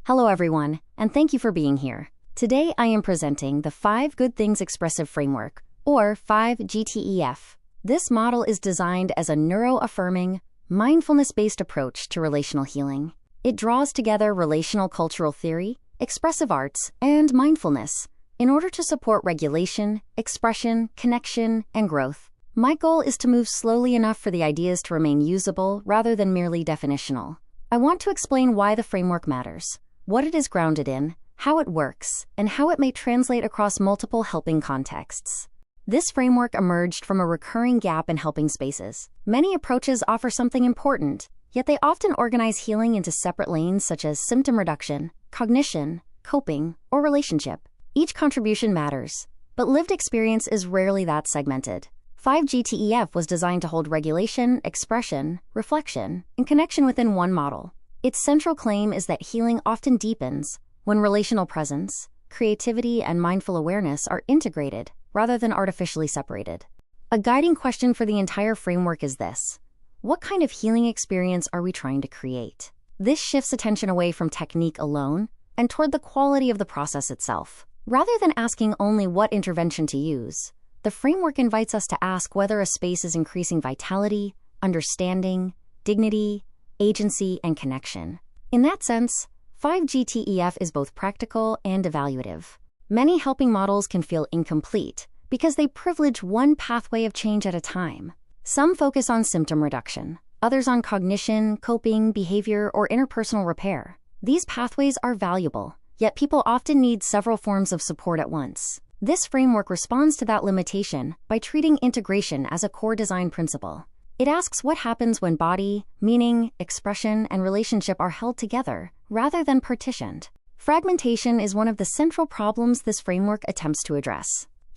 Hello everyone, and thank you for being here. Today I am presenting the 5 Good Things Expressive Framework, or 5GTEF. This model is designed as a neuro-affirming, mindfulness-based approach to relational healing. It draws together relational cultural theory, expressive arts, and mindfulness in order to support regulation, expression, connection, and growth. My goal is to move slowly enough for the ideas to remain usable rather than merely definitional. I want to explain why the framework matters, what it is grounded in, how it works, and how it may translate across multiple helping contexts. This framework emerged from a recurring gap in helping spaces. Many approaches offer something important, yet they often organize healing into separate lanes such as symptom reduction, cognition, coping, or relationship. Each contribution matters, but lived experience is rarely that segmented. 5GTEF was designed to hold regulation, expression, reflection, and connection within one model. Its central claim is that healing often deepens when relational presence, creativity, and mindful awareness are integrated rather than artificially separated. A guiding question for the entire framework is this: what kind of healing experience are we trying to create? This shifts attention away from technique alone and toward the quality of the process itself. Rather than asking only what intervention to use, the framework invites us to ask whether a space is increasing vitality, understanding, dignity, agency, and connection. In that sense, 5GTEF is both practical and evaluative. Many helping models can feel incomplete because they privilege one pathway of change at a time. Some focus on symptom reduction, others on cognition, coping, behavior, or interpersonal repair. These pathways are valuable, yet people often need several forms of support at once. This framework responds to that limitation by treating integration as a core design principle. It asks what happens when body, meaning, expression, and relationship are held together, rather than partitioned. Fragmentation is one of the central problems this framework attempts to address.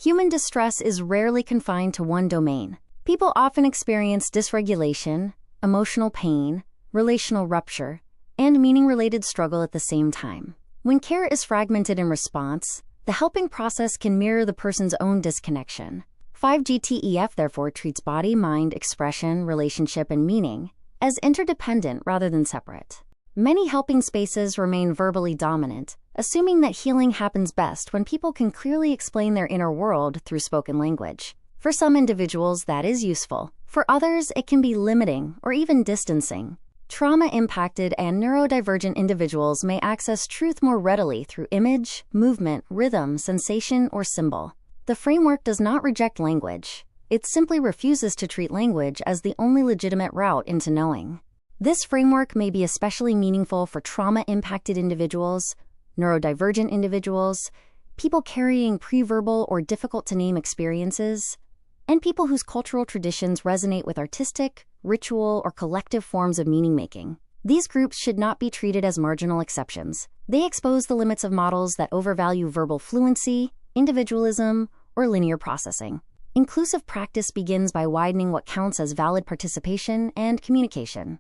Human distress is rarely confined to one domain. People often experience dysregulation, emotional pain, relational rupture, and meaning-related struggle at the same time. When care is fragmented in response, the helping process can mirror the person's own disconnection. 5GTEF therefore treats body, mind, expression, relationship, and meaning as interdependent rather than separate. Many helping spaces remain verbally dominant, assuming that healing happens best when people can clearly explain their inner world through spoken language. For some individuals, that is useful. For others, it can be limiting or even distancing. Trauma-impacted and neurodivergent individuals may access truth more readily through image, movement, rhythm, sensation, or symbol. The framework does not reject language. It simply refuses to treat language as the only legitimate route into knowing. This framework may be especially meaningful for trauma-impacted individuals, neurodivergent individuals, people carrying pre-verbal or difficult-to-name experiences, and people whose cultural traditions resonate with artistic, ritual, or collective forms of meaning-making. These groups should not be treated as marginal exceptions. They expose the limits of models that overvalue verbal fluency, individualism, or linear processing. Inclusive practice begins by widening what counts as valid participation and communication.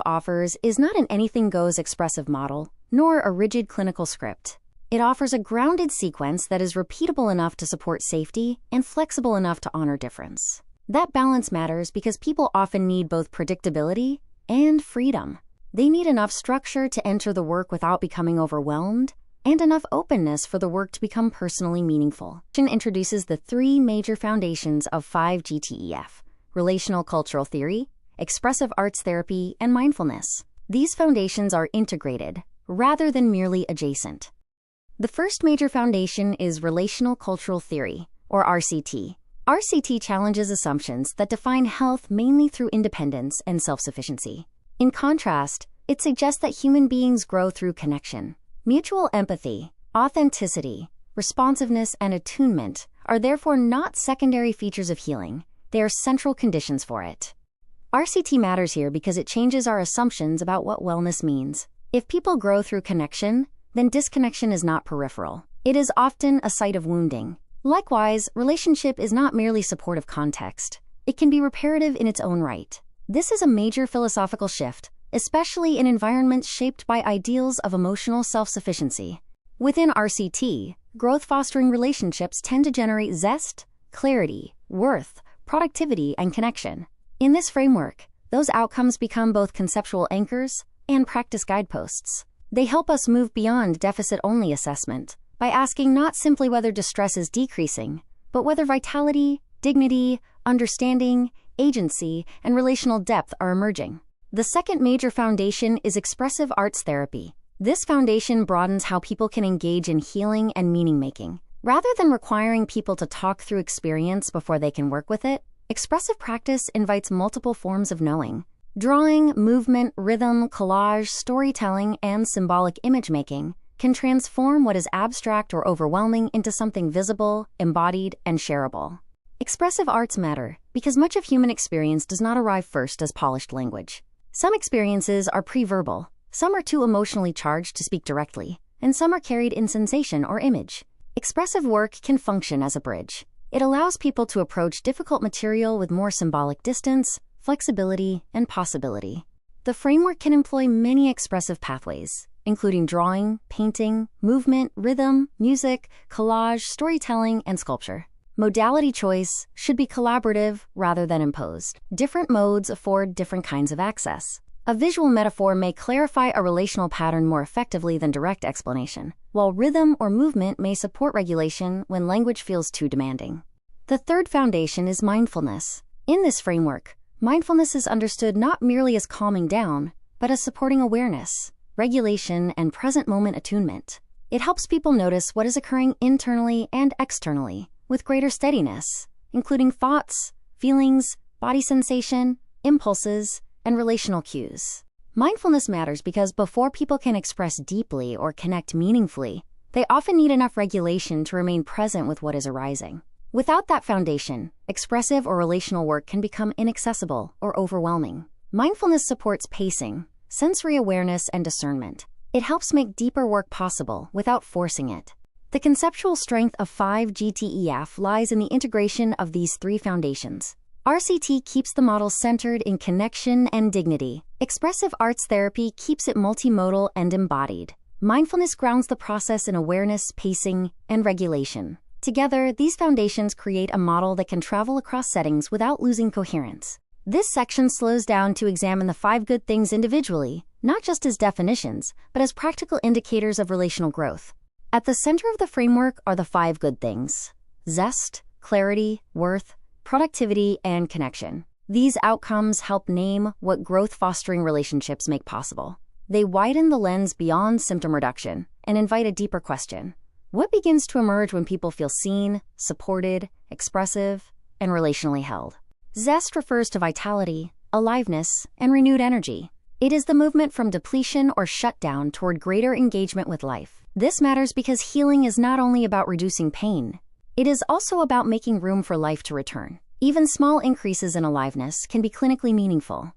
Offers is not an anything-goes expressive model, nor a rigid clinical script. It offers a grounded sequence that is repeatable enough to support safety and flexible enough to honor difference. That balance matters because people often need both predictability and freedom. They need enough structure to enter the work without becoming overwhelmed, and enough openness for the work to become personally meaningful. It introduces the 3 major foundations of 5GTEF: relational cultural theory, expressive arts therapy, and mindfulness. These foundations are integrated, rather than merely adjacent. The first major foundation is relational cultural theory, or RCT. RCT challenges assumptions that define health mainly through independence and self-sufficiency. In contrast, it suggests that human beings grow through connection. Mutual empathy, authenticity, responsiveness, and attunement are therefore not secondary features of healing. They are central conditions for it. RCT matters here because it changes our assumptions about what wellness means. If people grow through connection, then disconnection is not peripheral. It is often a site of wounding. Likewise, relationship is not merely supportive context. It can be reparative in its own right. This is a major philosophical shift, especially in environments shaped by ideals of emotional self-sufficiency. Within RCT, growth-fostering relationships tend to generate zest, clarity, worth, productivity, and connection. In this framework, those outcomes become both conceptual anchors and practice guideposts. They help us move beyond deficit-only assessment by asking not simply whether distress is decreasing, but whether vitality, dignity, understanding, agency, and relational depth are emerging. The second major foundation is expressive arts therapy. This foundation broadens how people can engage in healing and meaning-making. Rather than requiring people to talk through experience before they can work with it, expressive practice invites multiple forms of knowing. Drawing, movement, rhythm, collage, storytelling, and symbolic image-making can transform what is abstract or overwhelming into something visible, embodied, and shareable. Expressive arts matter because much of human experience does not arrive first as polished language. Some experiences are pre-verbal, some are too emotionally charged to speak directly, and some are carried in sensation or image. Expressive work can function as a bridge. It allows people to approach difficult material with more symbolic distance, flexibility, and possibility. The framework can employ many expressive pathways, including drawing, painting, movement, rhythm, music, collage, storytelling, and sculpture. Modality choice should be collaborative rather than imposed. Different modes afford different kinds of access. A visual metaphor may clarify a relational pattern more effectively than direct explanation, while rhythm or movement may support regulation when language feels too demanding. The third foundation is mindfulness. In this framework, mindfulness is understood not merely as calming down, but as supporting awareness, regulation, and present moment attunement. It helps people notice what is occurring internally and externally with greater steadiness, including thoughts, feelings, body sensation, impulses, and relational cues. Mindfulness matters because before people can express deeply or connect meaningfully, they often need enough regulation to remain present with what is arising. Without that foundation, expressive or relational work can become inaccessible or overwhelming. Mindfulness supports pacing, sensory awareness, and discernment. It helps make deeper work possible without forcing it. The conceptual strength of 5GTEF lies in the integration of these three foundations. RCT keeps the model centered in connection and dignity. Expressive arts therapy keeps it multimodal and embodied. Mindfulness grounds the process in awareness, pacing, and regulation. Together, these foundations create a model that can travel across settings without losing coherence. This section slows down to examine the 5 good things individually, not just as definitions, but as practical indicators of relational growth. At the center of the framework are the 5 good things: zest, clarity, worth, productivity, and connection. These outcomes help name what growth-fostering relationships make possible. They widen the lens beyond symptom reduction and invite a deeper question. What begins to emerge when people feel seen, supported, expressive, and relationally held? Zest refers to vitality, aliveness, and renewed energy. It is the movement from depletion or shutdown toward greater engagement with life. This matters because healing is not only about reducing pain, it is also about making room for life to return. Even small increases in aliveness can be clinically meaningful.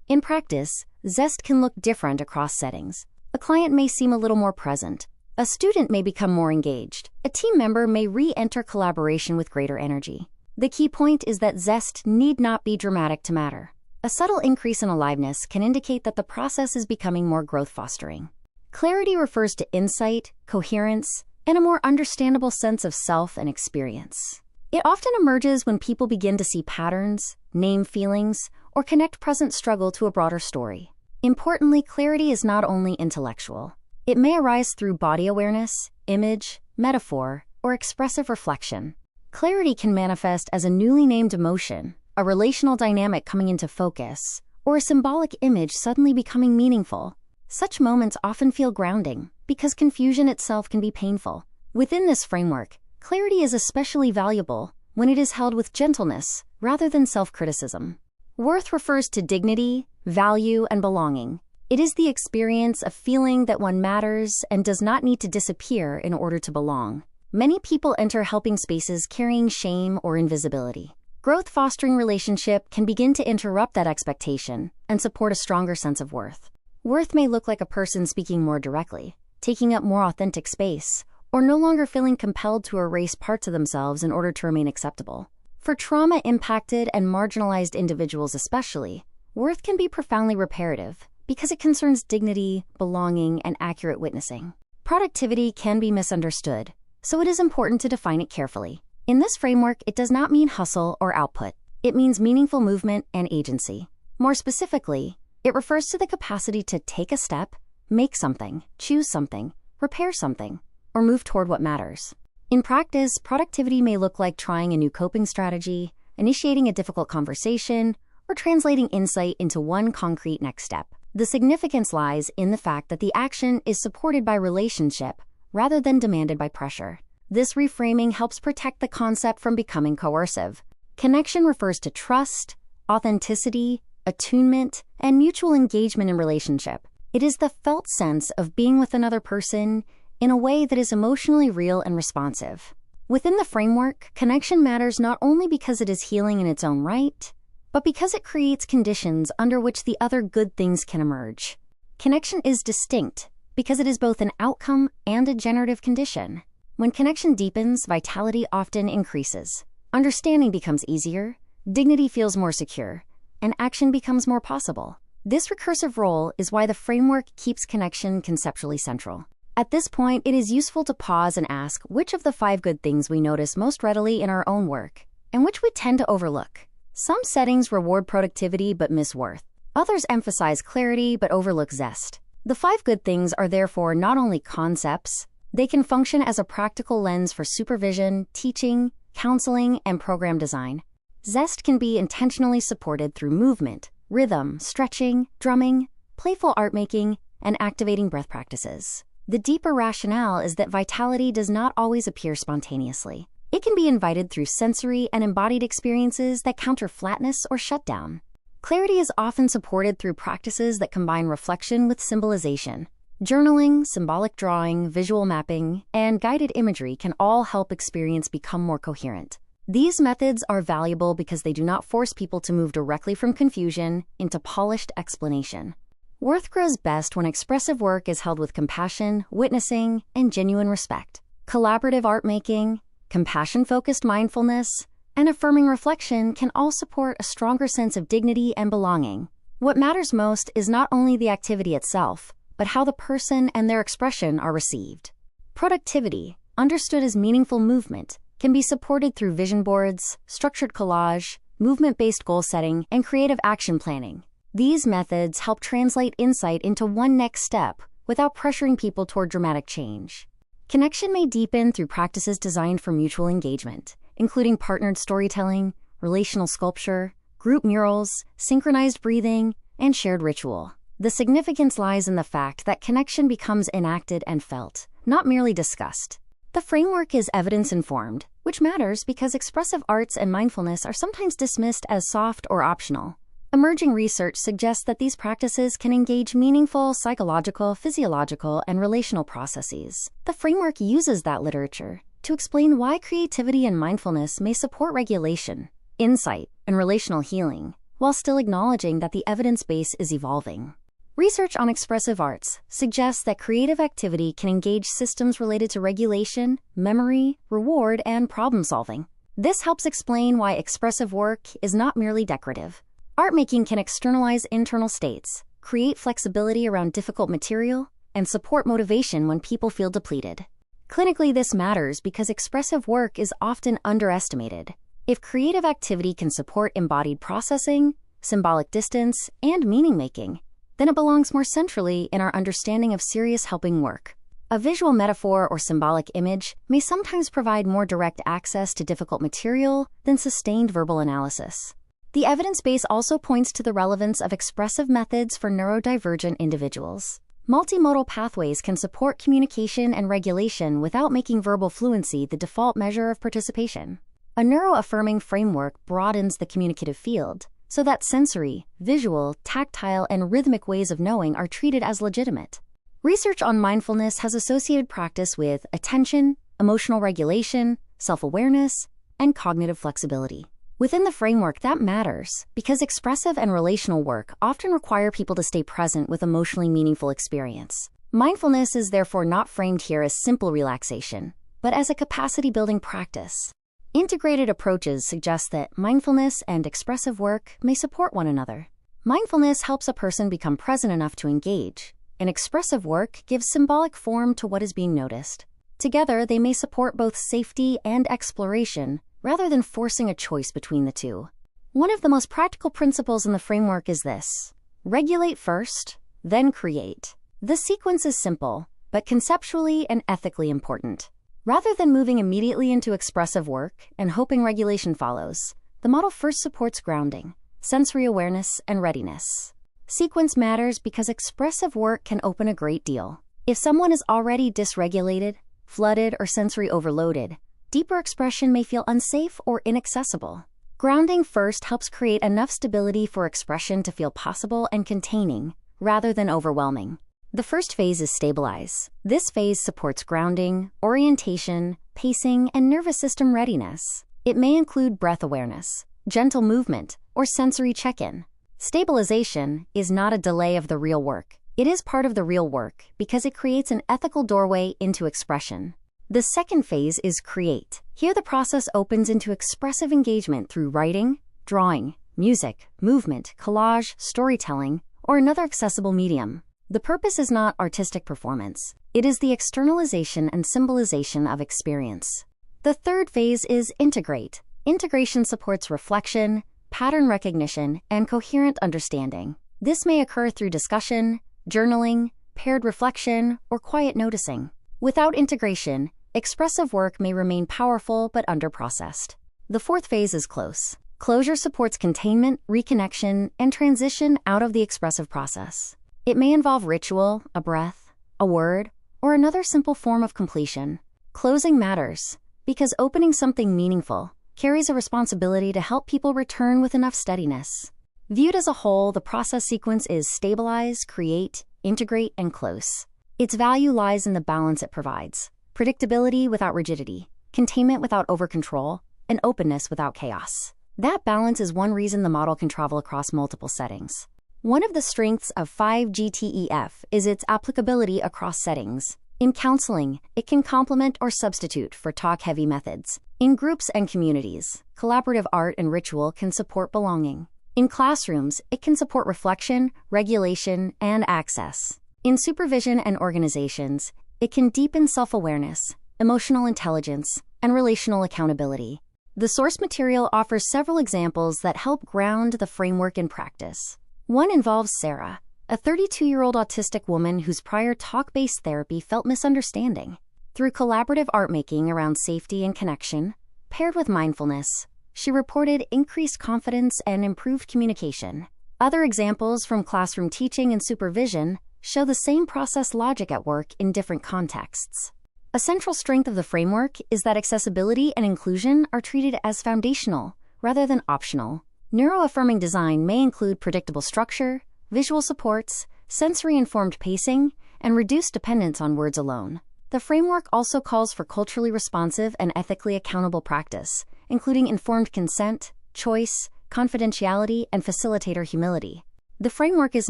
In practice, zest can look different across settings. A client may seem a little more present. A student may become more engaged. A team member may re-enter collaboration with greater energy. The key point is that zest need not be dramatic to matter. A subtle increase in aliveness can indicate that the process is becoming more growth-fostering. Clarity refers to insight, coherence, and a more understandable sense of self and experience. It often emerges when people begin to see patterns, name feelings, or connect present struggle to a broader story. Importantly, clarity is not only intellectual. It may arise through body awareness, image, metaphor, or expressive reflection. Clarity can manifest as a newly named emotion, a relational dynamic coming into focus, or a symbolic image suddenly becoming meaningful. Such moments often feel grounding because confusion itself can be painful. Within this framework, clarity is especially valuable when it is held with gentleness rather than self-criticism. Worth refers to dignity, value, and belonging. It is the experience of feeling that one matters and does not need to disappear in order to belong. Many people enter helping spaces carrying shame or invisibility. Growth-fostering relationship can begin to interrupt that expectation and support a stronger sense of worth. Worth may look like a person speaking more directly, taking up more authentic space, or no longer feeling compelled to erase parts of themselves in order to remain acceptable. For trauma-impacted and marginalized individuals especially, worth can be profoundly reparative because it concerns dignity, belonging, and accurate witnessing. Productivity can be misunderstood, so it is important to define it carefully. In this framework, it does not mean hustle or output. It means meaningful movement and agency. More specifically, it refers to the capacity to take a step, make something, choose something, repair something, or move toward what matters. In practice, productivity may look like trying a new coping strategy, initiating a difficult conversation, or translating insight into one concrete next step. The significance lies in the fact that the action is supported by relationship rather than demanded by pressure. This reframing helps protect the concept from becoming coercive. Connection refers to trust, authenticity, attunement, and mutual engagement in relationship. It is the felt sense of being with another person in a way that is emotionally real and responsive. Within the framework, connection matters not only because it is healing in its own right, but because it creates conditions under which the other good things can emerge. Connection is distinct because it is both an outcome and a generative condition. When connection deepens, vitality often increases. Understanding becomes easier, dignity feels more secure, and action becomes more possible. This recursive role is why the framework keeps connection conceptually central. At this point, it is useful to pause and ask which of the 5 good things we notice most readily in our own work, and which we tend to overlook. Some settings reward productivity but miss worth. Others emphasize clarity but overlook zest. The 5 good things are therefore not only concepts, they can function as a practical lens for supervision, teaching, counseling, and program design. Zest can be intentionally supported through movement, rhythm, stretching, drumming, playful art making, and activating breath practices. The deeper rationale is that vitality does not always appear spontaneously. It can be invited through sensory and embodied experiences that counter flatness or shutdown. Clarity is often supported through practices that combine reflection with symbolization. Journaling, symbolic drawing, visual mapping, and guided imagery can all help experience become more coherent. These methods are valuable because they do not force people to move directly from confusion into polished explanation. Worth grows best when expressive work is held with compassion, witnessing, and genuine respect. Collaborative art making, compassion-focused mindfulness, and affirming reflection can all support a stronger sense of dignity and belonging. What matters most is not only the activity itself, but how the person and their expression are received. Productivity, understood as meaningful movement, can be supported through vision boards, structured collage, movement-based goal setting, and creative action planning. These methods help translate insight into one next step without pressuring people toward dramatic change. Connection may deepen through practices designed for mutual engagement, including partnered storytelling, relational sculpture, group murals, synchronized breathing, and shared ritual. The significance lies in the fact that connection becomes enacted and felt, not merely discussed. The framework is evidence-informed, which matters because expressive arts and mindfulness are sometimes dismissed as soft or optional. Emerging research suggests that these practices can engage meaningful psychological, physiological, and relational processes. The framework uses that literature to explain why creativity and mindfulness may support regulation, insight, and relational healing, while still acknowledging that the evidence base is evolving. Research on expressive arts suggests that creative activity can engage systems related to regulation, memory, reward, and problem-solving. This helps explain why expressive work is not merely decorative. Art making can externalize internal states, create flexibility around difficult material, and support motivation when people feel depleted. Clinically, this matters because expressive work is often underestimated. If creative activity can support embodied processing, symbolic distance, and meaning-making, then it belongs more centrally in our understanding of serious helping work. A visual metaphor or symbolic image may sometimes provide more direct access to difficult material than sustained verbal analysis. The evidence base also points to the relevance of expressive methods for neurodivergent individuals. Multimodal pathways can support communication and regulation without making verbal fluency the default measure of participation. A neuroaffirming framework broadens the communicative field so that sensory, visual, tactile, and rhythmic ways of knowing are treated as legitimate. Research on mindfulness has associated practice with attention, emotional regulation, self-awareness, and cognitive flexibility. Within the framework, that matters because expressive and relational work often require people to stay present with emotionally meaningful experience. Mindfulness is therefore not framed here as simple relaxation, but as a capacity-building practice. Integrated approaches suggest that mindfulness and expressive work may support one another. Mindfulness helps a person become present enough to engage, and expressive work gives symbolic form to what is being noticed. Together, they may support both safety and exploration, rather than forcing a choice between the two. One of the most practical principles in the framework is this: regulate first, then create. The sequence is simple, but conceptually and ethically important. Rather than moving immediately into expressive work and hoping regulation follows, the model first supports grounding, sensory awareness, and readiness. Sequence matters because expressive work can open a great deal. If someone is already dysregulated, flooded, or sensory overloaded, deeper expression may feel unsafe or inaccessible. Grounding first helps create enough stability for expression to feel possible and containing, rather than overwhelming. The first phase is stabilize. This phase supports grounding, orientation, pacing, and nervous system readiness. It may include breath awareness, gentle movement, or sensory check-in. Stabilization is not a delay of the real work. It is part of the real work because it creates an ethical doorway into expression. The second phase is create. Here the process opens into expressive engagement through writing, drawing, music, movement, collage, storytelling, or another accessible medium. The purpose is not artistic performance. It is the externalization and symbolization of experience. The third phase is integrate. Integration supports reflection, pattern recognition, and coherent understanding. This may occur through discussion, journaling, paired reflection, or quiet noticing. Without integration, expressive work may remain powerful but underprocessed. The fourth phase is close. Closure supports containment, reconnection, and transition out of the expressive process. It may involve ritual, a breath, a word, or another simple form of completion. Closing matters because opening something meaningful carries a responsibility to help people return with enough steadiness. Viewed as a whole, the process sequence is stabilize, create, integrate, and close. Its value lies in the balance it provides: predictability without rigidity, containment without overcontrol, and openness without chaos. That balance is one reason the model can travel across multiple settings. One of the strengths of 5GTEF is its applicability across settings. In counseling, it can complement or substitute for talk-heavy methods. In groups and communities, collaborative art and ritual can support belonging. In classrooms, it can support reflection, regulation, and access. In supervision and organizations, it can deepen self-awareness, emotional intelligence, and relational accountability. The source material offers several examples that help ground the framework in practice. One involves Sarah, a 32-year-old autistic woman whose prior talk-based therapy felt misunderstanding. Through collaborative art making around safety and connection, paired with mindfulness, she reported increased confidence and improved communication. Other examples from classroom teaching and supervision show the same process logic at work in different contexts. A central strength of the framework is that accessibility and inclusion are treated as foundational rather than optional. Neuro-affirming design may include predictable structure, visual supports, sensory-informed pacing, and reduced dependence on words alone. The framework also calls for culturally responsive and ethically accountable practice, including informed consent, choice, confidentiality, and facilitator humility. The framework is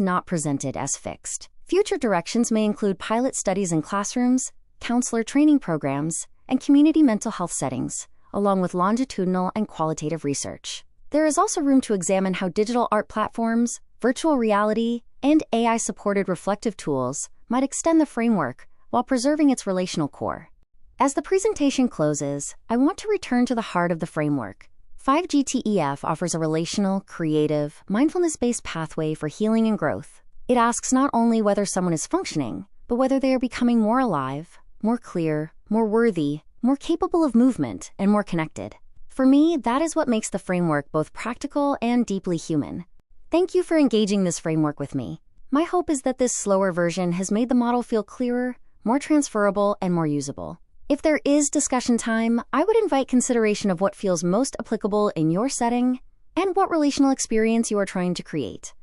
not presented as fixed. Future directions may include pilot studies in classrooms, counselor training programs, and community mental health settings, along with longitudinal and qualitative research. There is also room to examine how digital art platforms, virtual reality, and AI-supported reflective tools might extend the framework while preserving its relational core. As the presentation closes, I want to return to the heart of the framework. 5GTEF offers a relational, creative, mindfulness-based pathway for healing and growth. It asks not only whether someone is functioning, but whether they are becoming more alive, more clear, more worthy, more capable of movement, and more connected. For me, that is what makes the framework both practical and deeply human. Thank you for engaging this framework with me. My hope is that this slower version has made the model feel clearer, more transferable, and more usable. If there is discussion time, I would invite consideration of what feels most applicable in your setting and what relational experience you are trying to create.